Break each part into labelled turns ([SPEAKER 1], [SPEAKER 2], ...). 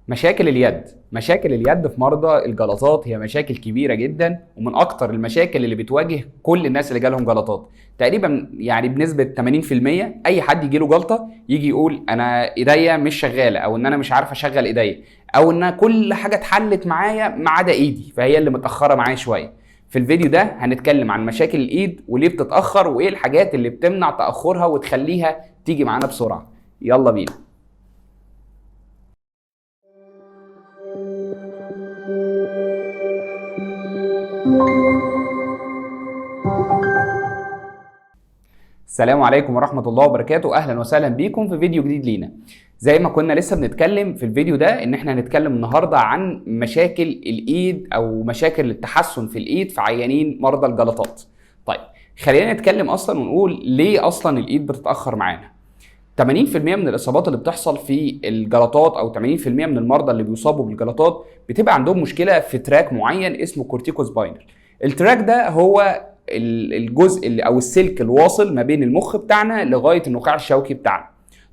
[SPEAKER 1] مشاكل اليد في مرضى الجلطات هي مشاكل كبيرة جدا، ومن أكتر المشاكل اللي بتواجه كل الناس اللي جالهم جلطات. تقريبا يعني بنسبة 80% أي حد يجيله جلطة يجي يقول أنا إيديا مش شغالة، أو إن أنا مش عارف أشغل إيديا، أو إن كل حاجة اتحلت معايا ما عدا إيدي، فهي اللي متأخرة معايا شوية. في الفيديو ده هنتكلم عن مشاكل الإيد وليه بتتأخر، وإيه الحاجات اللي بتمنع تأخرها وتخليها تيجي معانا بسرعة. يلا بينا. السلام عليكم ورحمة الله وبركاته، أهلا وسهلا بيكم في فيديو جديد لينا. زي ما كنا لسه بنتكلم في الفيديو ده إن احنا هنتكلم النهاردة عن مشاكل الإيد أو مشاكل التحسن في الإيد في عيانين مرضى الجلطات. طيب خلينا نتكلم أصلا ونقول ليه أصلا الإيد بتتأخر معانا. 80% من الإصابات اللي بتحصل في الجلطات أو 80% من المرضى اللي بيصابوا بالجلطات بتبقى عندهم مشكلة في تراك معين اسمه كورتيكوسباينال. التراك ده هو الجزء اللي او السلك الواصل ما بين المخ بتاعنا لغايه النخاع الشوكي بتاعنا.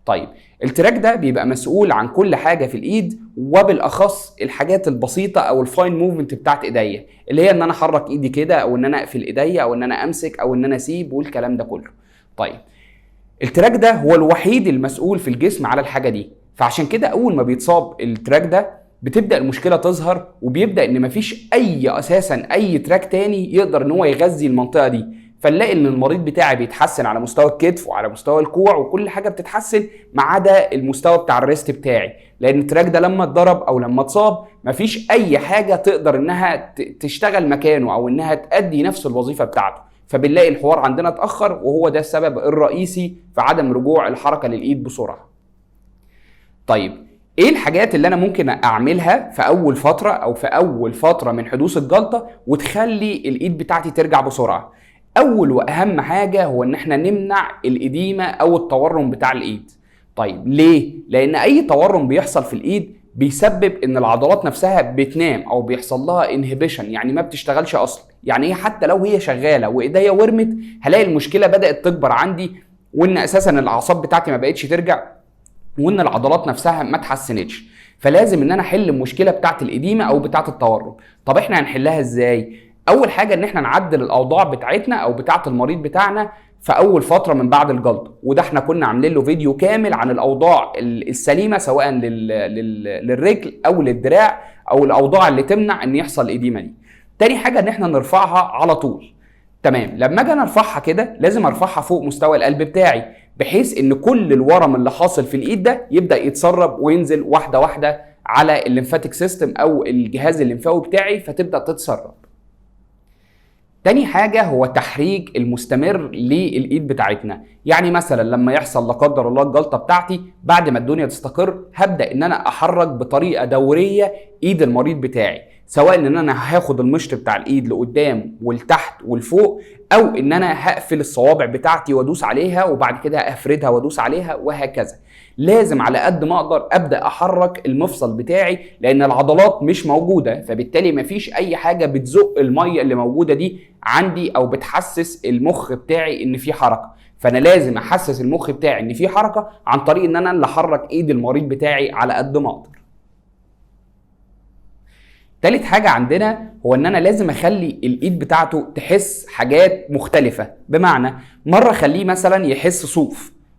[SPEAKER 1] طيب التراك ده بيبقى مسؤول عن كل حاجه في الايد، وبالاخص الحاجات البسيطه او الفاين موفمنت بتاعت ايديا، اللي هي ان انا احرك ايدي كده، او ان انا اقفل ايديا، او ان انا امسك، او ان انا اسيب، والكلام ده كله. طيب التراك ده هو الوحيد المسؤول في الجسم على الحاجه دي، فعشان كده اول ما بيتصاب التراك ده بتبدا المشكله تظهر، وبيبدا ان مفيش اي تراك تاني يقدر ان هو يغذي المنطقه دي. فنلاقي ان المريض بتاعي بيتحسن على مستوى الكتف وعلى مستوى الكوع وكل حاجه بتتحسن ما عدا المستوى بتاع الريست بتاعي، لان التراك ده لما اتضرب او لما اتصاب مفيش اي حاجه تقدر انها تشتغل مكانه او انها تأدي نفس الوظيفه بتاعته. فبنلاقي الحوار عندنا اتاخر، وهو ده السبب الرئيسي في عدم رجوع الحركه للايد بسرعه. طيب ايه الحاجات اللي انا ممكن اعملها في اول فتره من حدوث الجلطه وتخلي الايد بتاعتي ترجع بسرعه؟ اول واهم حاجه هو ان احنا نمنع الاديمه او التورم بتاع الايد. طيب ليه؟ لان اي تورم بيحصل في الايد بيسبب ان العضلات نفسها بتنام او بيحصل لها انهبيشن، يعني ما بتشتغلش اصلا. يعني ايه؟ حتى لو هي شغاله وايديا ورمت هلاقي المشكله بدات تكبر عندي، وان اساسا الاعصاب بتاعتي ما بقتش ترجع، وان العضلات نفسها ما اتحسنتش. فلازم ان انا احل المشكله بتاعه الاديمه او بتاعه التورم. طب احنا هنحلها ازاي؟ اول حاجه ان احنا نعدل الاوضاع بتاعتنا او بتاعه المريض بتاعنا في اول فتره من بعد الجلطه، وده احنا كنا عاملين له فيديو كامل عن الاوضاع السليمه سواء للرجل او للدراع، او الاوضاع اللي تمنع ان يحصل الاديمه دي. تاني حاجه ان احنا نرفعها على طول. تمام، لما اجي ارفعها كده لازم ارفعها فوق مستوى القلب بتاعي، بحيث ان كل الورم اللي حاصل في الايد ده يبدا يتسرب وينزل واحده واحده على الليمفاتيك سيستم او الجهاز الليمفاوي بتاعي، فتبدا تتسرب. تاني حاجه هو تحريك المستمر للايد بتاعتنا. يعني مثلا لما يحصل لا قدر الله الجلطه بتاعتي، بعد ما الدنيا تستقر هبدا ان انا احرك بطريقه دوريه ايد المريض بتاعي، سواء ان انا هاخد المشط بتاع الايد لقدام ولتحت ولفوق، او ان انا هقفل الصوابع بتاعتي وادوس عليها وبعد كده افردها وادوس عليها، وهكذا. لازم على قد ما اقدر ابدا احرك المفصل بتاعي، لان العضلات مش موجوده، فبالتالي مفيش اي حاجه بتزق الميه اللي موجوده دي عندي او بتحسس المخ بتاعي ان في حركه. فانا لازم احسس المخ بتاعي ان في حركه عن طريق ان انا اللي احرك ايد المريض بتاعي على قد ما اقدر. تالت حاجة عندنا هو ان انا لازم اخلي الايد بتاعته تحس حاجات مختلفة. بمعنى مرة خليه مثلا يحس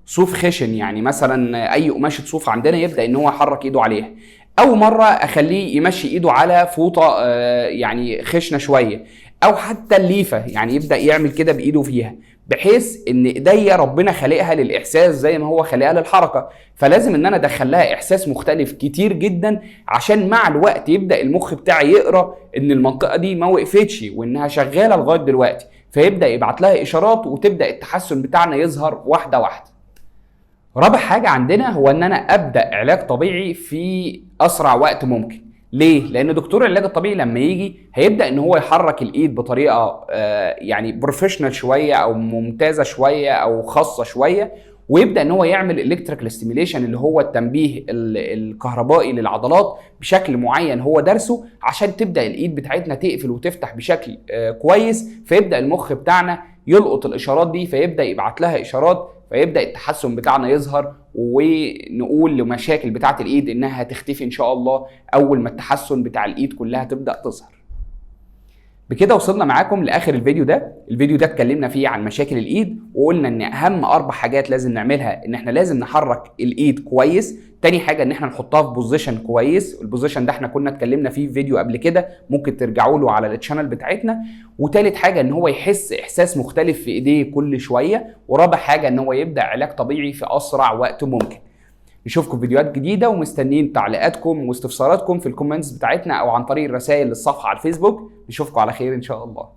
[SPEAKER 1] صوف خشن، يعني مثلا اي قماشة صوف عندنا يبدأ ان هو يحرك ايده عليها، او مرة اخليه يمشي ايده على فوطة يعني خشنة شوية، او حتى الليفة يعني يبدأ يعمل كده بايده فيها، بحيث ان ايديا ربنا خالقها للاحساس زي ما هو خالقها للحركه. فلازم ان انا ادخل لها احساس مختلف كتير جدا، عشان مع الوقت يبدا المخ بتاعي يقرا ان المنطقه دي ما وقفتش وانها شغاله لغايه دلوقتي، فيبدا يبعت لها اشارات وتبدا التحسن بتاعنا يظهر واحده واحده. رابع حاجه عندنا هو ان انا ابدا علاج طبيعي في اسرع وقت ممكن. ليه؟ لان دكتور العلاج الطبيعي لما يجي هيبدا ان هو يحرك الايد بطريقه يعني بروفيشنال شويه او ممتازه شويه او خاصه شويه، ويبدا ان هو يعمل الكتريكال ستيميليشن اللي هو التنبيه الكهربائي للعضلات بشكل معين هو درسه، عشان تبدا الايد بتاعتنا تقفل وتفتح بشكل كويس، فيبدا المخ بتاعنا يلقط الاشارات دي فيبدا يبعت لها اشارات، فيبدا التحسن بتاعنا يظهر، ونقول لمشاكل بتاعه الايد انها هتختفي ان شاء الله اول ما التحسن بتاع الايد كلها تبدا تظهر. بكده وصلنا معاكم لاخر الفيديو ده. الفيديو ده اتكلمنا فيه عن مشاكل الايد، وقلنا ان اهم 4 حاجات لازم نعملها ان احنا لازم نحرك الايد كويس. تاني حاجه ان احنا نحطها في بوزيشن كويس، البوزيشن ده احنا كنا اتكلمنا فيه في فيديو قبل كده، ممكن ترجعوا له على التشانل بتاعتنا. وتالت حاجه ان هو يحس احساس مختلف في ايديه كل شويه. ورابع حاجه ان هو يبدا علاج طبيعي في اسرع وقت ممكن. نشوفكم في فيديوهات جديده، ومستنيين تعليقاتكم واستفساراتكم في الكومنتس بتاعتنا او عن طريق الرسائل للصفحه على الفيسبوك. نشوفكم على خير ان شاء الله.